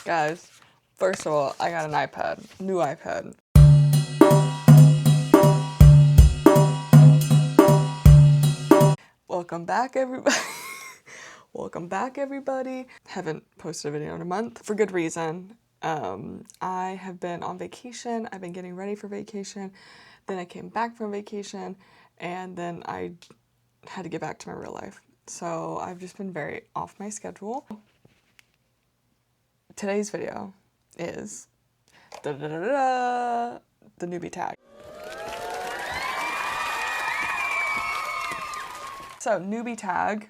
Guys, first of all, I got an iPad, new iPad. Welcome back, everybody. Welcome back, everybody. Haven't posted a video in a month for good reason. I have been on vacation. I've been getting ready for vacation. Then I came back from vacation, and then I had to get back to my real life. So I've just been very off my schedule. Today's video is the newbie tag. So newbie tag,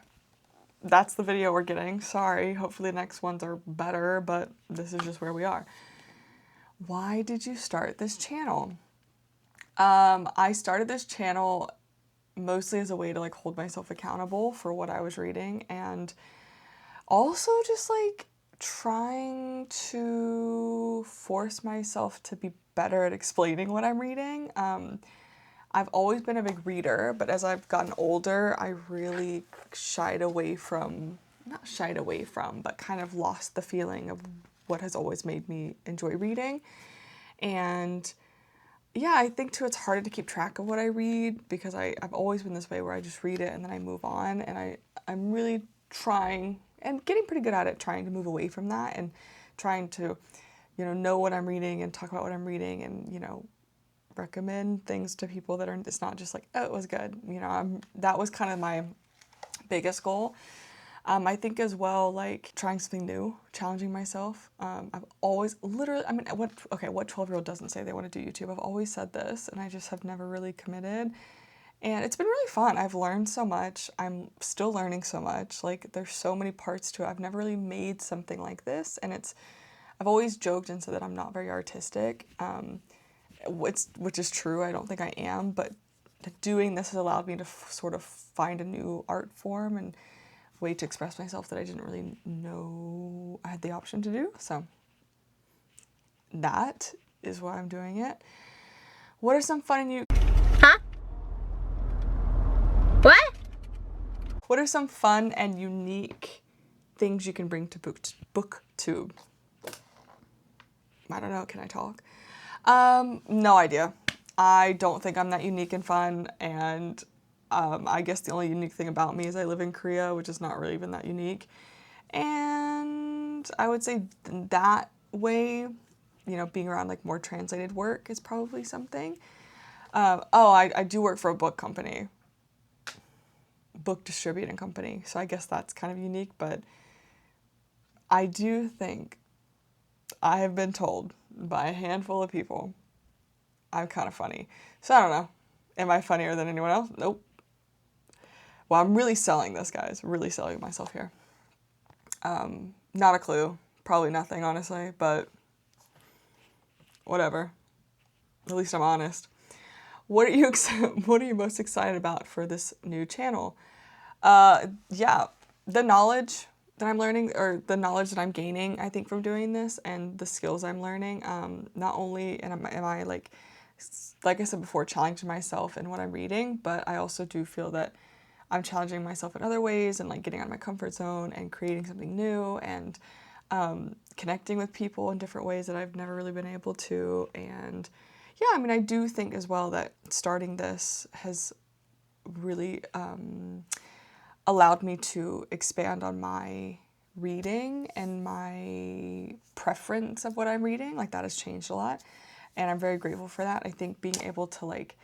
that's the video we're getting. Sorry, hopefully the next ones are better, but this is just where we are. Why did you start this channel? I started this channel mostly as a way to like hold myself accountable for what I was reading, and also just like trying to force myself to be better at explaining what I'm reading. I've always been a big reader, but as I've gotten older, I really not shied away from, but kind of lost the feeling of what has always made me enjoy reading. And yeah, I think too it's harder to keep track of what I read because I've always been this way where I just read it and then I move on, and I'm really trying and getting pretty good at it, trying to move away from that and trying to, know what I'm reading and talk about what I'm reading and, recommend things to people that it's not just like, oh, it was good. That was kind of my biggest goal. I think as well, like trying something new, challenging myself. I've always literally, what 12-year-old doesn't say they want to do YouTube? I've always said this and I just have never really committed. And it's been really fun. I've learned so much. I'm still learning so much. Like there's so many parts to it. I've never really made something like this. And I've always joked and said that I'm not very artistic, which is true. I don't think I am, but doing this has allowed me to sort of find a new art form and way to express myself that I didn't really know I had the option to do. So that is why I'm doing it. What are some fun and you? Huh? What? What are some fun and unique things you can bring to Booktube? I don't know. Can I talk? No idea. I don't think I'm that unique and fun, and I guess the only unique thing about me is I live in Korea, which is not really even that unique. And I would say that way, being around like more translated work is probably something. I do work for a book company, book distributing company, so I guess that's kind of unique, but I do think I have been told by a handful of people I'm kind of funny. So I don't know. Am I funnier than anyone else? Nope. Well, I'm really selling this, guys. Really selling myself here. Not a clue. Probably nothing, honestly, but whatever. At least I'm honest. What are you most excited about for this new channel? Yeah, the knowledge that I'm learning, or the knowledge that I'm gaining, I think, from doing this, and the skills I'm learning. Not only am I like I said before, challenging myself in what I'm reading, but I also do feel that I'm challenging myself in other ways and like getting out of my comfort zone and creating something new and connecting with people in different ways that I've never really been able to. And yeah, I do think as well that starting this has really allowed me to expand on my reading and my preference of what I'm reading. Like that has changed a lot, and I'm very grateful for that. I think being able to like,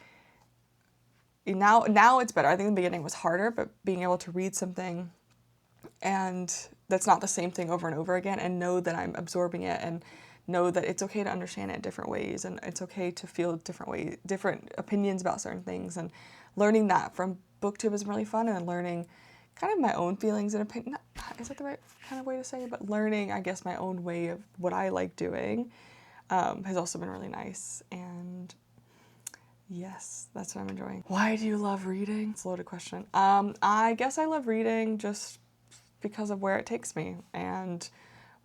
now it's better. I think in the beginning was harder, but being able to read something and that's not the same thing over and over again, and know that I'm absorbing it, and know that it's okay to understand it in different ways, and it's okay to feel different opinions about certain things, and learning that from Booktube is really fun, and learning kind of my own feelings and opinion. Is that the right kind of way to say it? But learning, I guess, my own way of what I like doing has also been really nice. And yes, that's what I'm enjoying. Why do you love reading? It's a loaded question. I guess I love reading just because of where it takes me and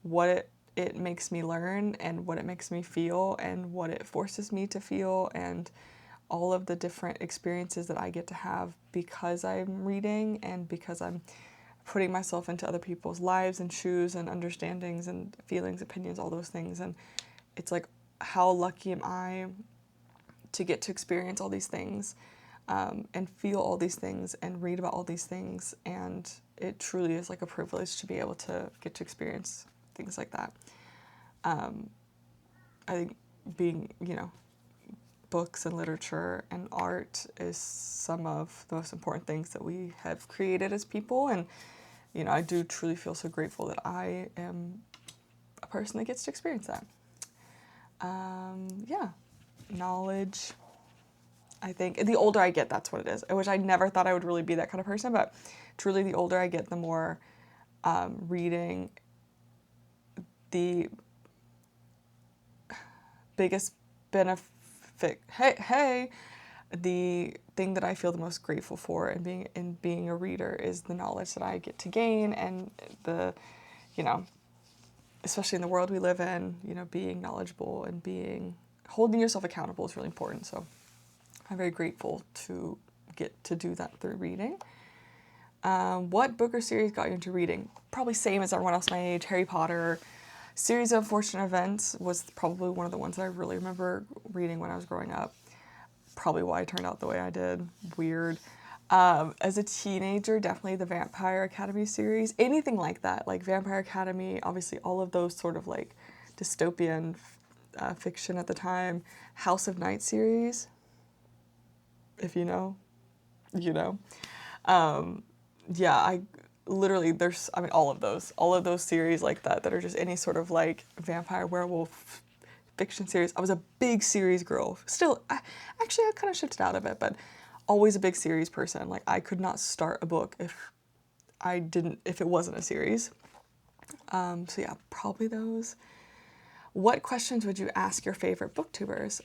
what it makes me learn, and what it makes me feel, and what it forces me to feel, and all of the different experiences that I get to have because I'm reading and because I'm putting myself into other people's lives and shoes and understandings and feelings, opinions, all those things. And it's like, how lucky am I to get to experience all these things, and feel all these things and read about all these things. And it truly is like a privilege to be able to get to experience things like that. I think being, books and literature and art is some of the most important things that we have created as people. And, I do truly feel so grateful that I am a person that gets to experience that. Knowledge. I think the older I get, that's what it is. I wish I never thought I would really be that kind of person, but truly the older I get, the more reading, the biggest benefit, the thing that I feel the most grateful for in being a reader is the knowledge that I get to gain, and the, especially in the world we live in, being knowledgeable and holding yourself accountable is really important. So I'm very grateful to get to do that through reading. What book or series got you into reading? Probably same as everyone else my age, Harry Potter. Series of Unfortunate Events was probably one of the ones that I really remember reading when I was growing up. Probably why I turned out the way I did. Weird. As a teenager, definitely the Vampire Academy series. Anything like that, like Vampire Academy, obviously all of those sort of like dystopian fiction at the time. House of Night series. If you know, you know. I literally, all of those series like that are just any sort of like vampire, werewolf fiction series. I was a big series girl. Still, I kind of shifted out of it, but always a big series person. Like, I could not start a book if it wasn't a series. Probably those. What questions would you ask your favorite booktubers?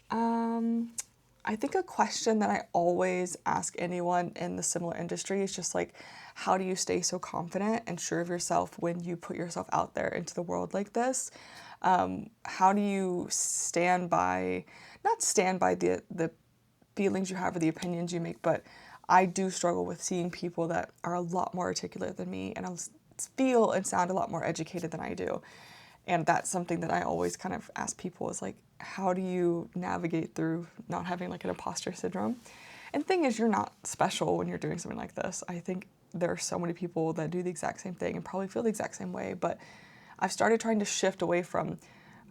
I think a question that I always ask anyone in the similar industry is just like, how do you stay so confident and sure of yourself when you put yourself out there into the world like this? How do you not stand by the feelings you have or the opinions you make, but I do struggle with seeing people that are a lot more articulate than me and feel and sound a lot more educated than I do. And that's something that I always kind of ask people is like, how do you navigate through not having like an imposter syndrome? And the thing is, you're not special when you're doing something like this. I think there are so many people that do the exact same thing and probably feel the exact same way, but I've started trying to shift away from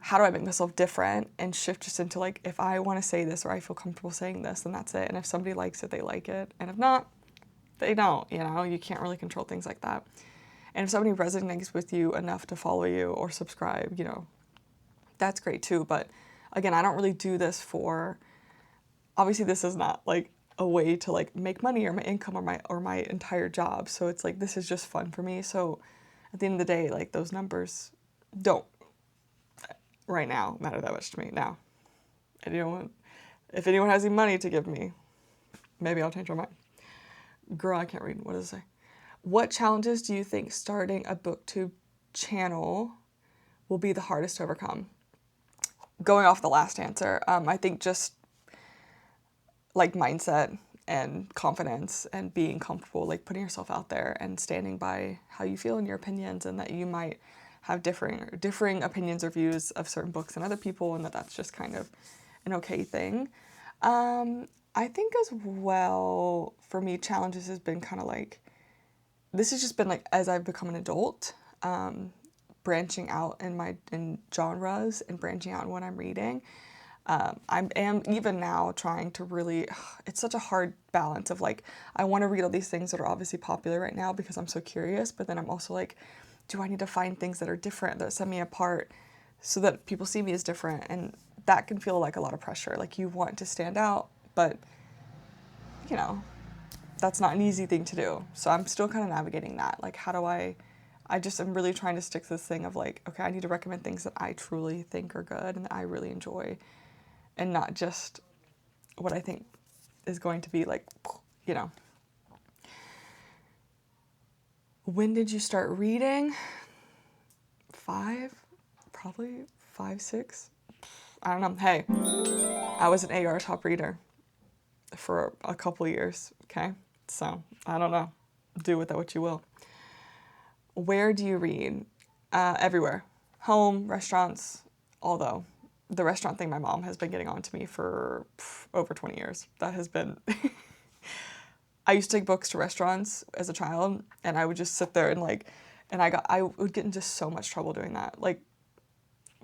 how do I make myself different and shift just into like, if I want to say this or I feel comfortable saying this, then that's it. And if somebody likes it, they like it. And if not, they don't, you can't really control things like that. And if somebody resonates with you enough to follow you or subscribe, that's great too. But again, I don't really do this for, obviously this is not like a way to like make money or my income or my entire job. So it's like, this is just fun for me. So at the end of the day, like those numbers don't right now matter that much to me. Now, if anyone has any money to give me, maybe I'll change my mind. Girl, I can't read. What does it say? What challenges do you think starting a booktube channel will be the hardest to overcome? Going off the last answer, I think just like mindset and confidence and being comfortable, like putting yourself out there and standing by how you feel and your opinions, and that you might have differing opinions or views of certain books than other people, and that's just kind of an okay thing. I think as well, for me, challenges has been kind of like, this has just been like, as I've become an adult, branching out in genres and branching out in what I'm reading. I am even now trying to really, it's such a hard balance of like, I want to read all these things that are obviously popular right now because I'm so curious, but then I'm also like, do I need to find things that are different, that set me apart so that people see me as different? And that can feel like a lot of pressure. Like, you want to stand out, but that's not an easy thing to do. So I'm still kind of navigating that. Like, how do I just am really trying to stick to this thing of like, okay, I need to recommend things that I truly think are good and that I really enjoy, and not just what I think is going to be like, When did you start reading? 5, 6. I don't know. Hey, I was an AR top reader for a couple years, okay? So, I don't know. Do with that what you will. Where do you read? Everywhere. Home, restaurants, although the restaurant thing, my mom has been getting on to me for over 20 years. That has been... I used to take books to restaurants as a child, and I would just sit there and like, and I would get into so much trouble doing that. Like,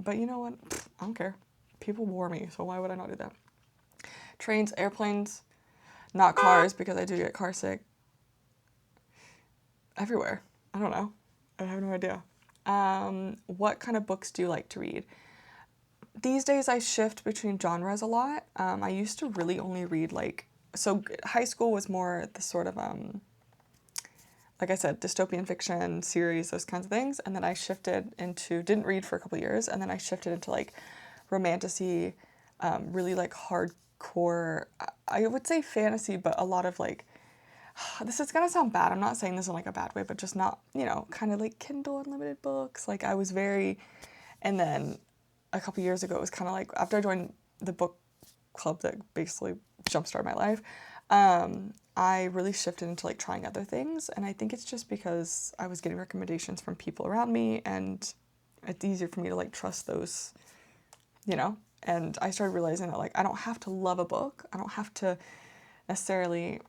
but you know what? I don't care. People bore me, so why would I not do that? Trains, airplanes, not cars, because I do get car sick. Everywhere. I don't know. I have no idea. What kind of books do you like to read? These days I shift between genres a lot. I used to really only read so high school was more the sort of, like I said, dystopian fiction series, those kinds of things. And then I shifted into, didn't read for a couple of years. And then I shifted into like romantasy, really like hardcore, I would say fantasy, but a lot of like, this is gonna sound bad. I'm not saying this in like a bad way, but just not, kind of like Kindle Unlimited books. Like I was and then a couple years ago, it was kind of like, after I joined the book club that basically jumpstarted my life, I really shifted into like trying other things. And I think it's just because I was getting recommendations from people around me, and it's easier for me to like trust those, and I started realizing that like, I don't have to love a book. I don't have to necessarily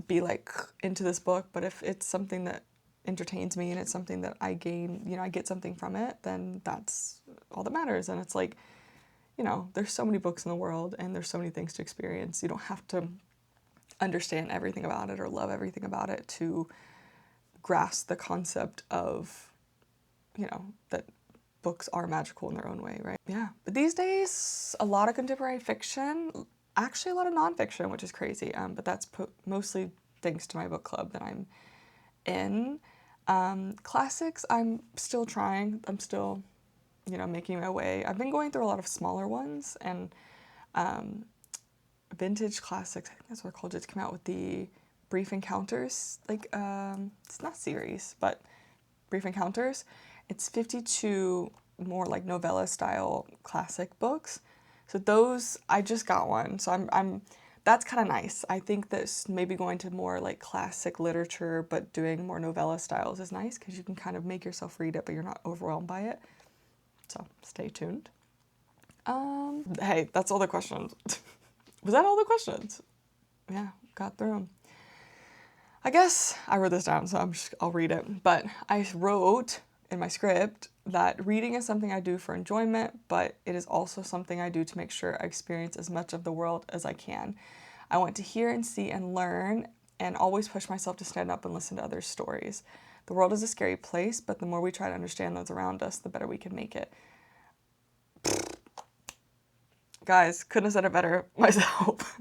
be like into this book, but if it's something that entertains me and it's something that I gain, I get something from it, then that's all that matters. And it's like, there's so many books in the world and there's so many things to experience. You don't have to understand everything about it or love everything about it to grasp the concept of, that books are magical in their own way, right? Yeah. But these days, a lot of contemporary fiction, actually a lot of nonfiction, which is crazy. But that's mostly thanks to my book club that I'm in. Classics, I'm still trying. I'm still, making my way. I've been going through a lot of smaller ones, and vintage classics, I think that's what they're called, just come out with the Brief Encounters, it's not series, but Brief Encounters. It's 52 more like novella style classic books. So those, I just got one, so that's kind of nice. I think that maybe going to more like classic literature, but doing more novella styles is nice because you can kind of make yourself read it, but you're not overwhelmed by it. So stay tuned. Hey, that's all the questions. Was that all the questions? Yeah, got through them. I guess I wrote this down, so I'll read it. But I wrote in my script that reading is something I do for enjoyment, but it is also something I do to make sure I experience as much of the world as I can. I want to hear and see and learn, and always push myself to stand up and listen to others' stories. The world is a scary place, but the more we try to understand those around us, the better we can make it. Guys, couldn't have said it better myself.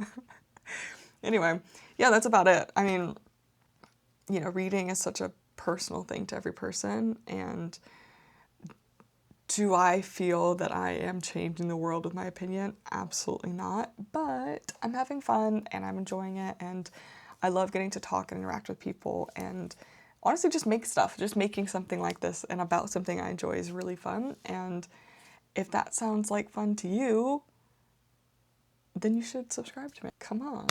Anyway, yeah, that's about it. I mean, reading is such a personal thing to every person, and do I feel that I am changing the world with my opinion? Absolutely not, but I'm having fun and I'm enjoying it, and I love getting to talk and interact with people, and honestly just make stuff. Just making something like this and about something I enjoy is really fun, and if that sounds like fun to you, then you should subscribe to me. Come on.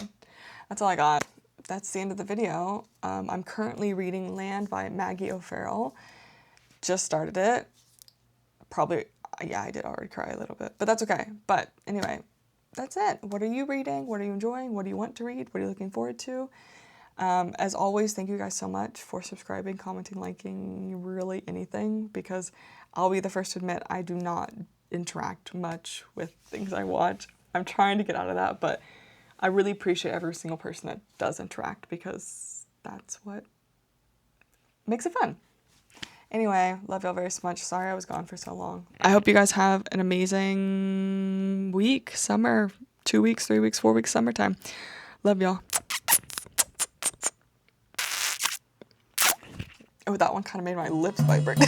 That's all I got. That's the end of the video. I'm currently reading Land by Maggie O'Farrell. Just started it. Probably, yeah, I did already cry a little bit, but that's okay. But anyway, that's it. What are you reading? What are you enjoying? What do you want to read? What are you looking forward to? As always, thank you guys so much for subscribing, commenting, liking, really anything, because I'll be the first to admit I do not interact much with things I watch. I'm trying to get out of that, but I really appreciate every single person that does interact, because that's what makes it fun. Anyway, love y'all very much. Sorry I was gone for so long. I hope you guys have an amazing week, summer, 2 weeks, 3 weeks, 4 weeks, summertime. Love y'all. Oh, that one kind of made my lips vibrate.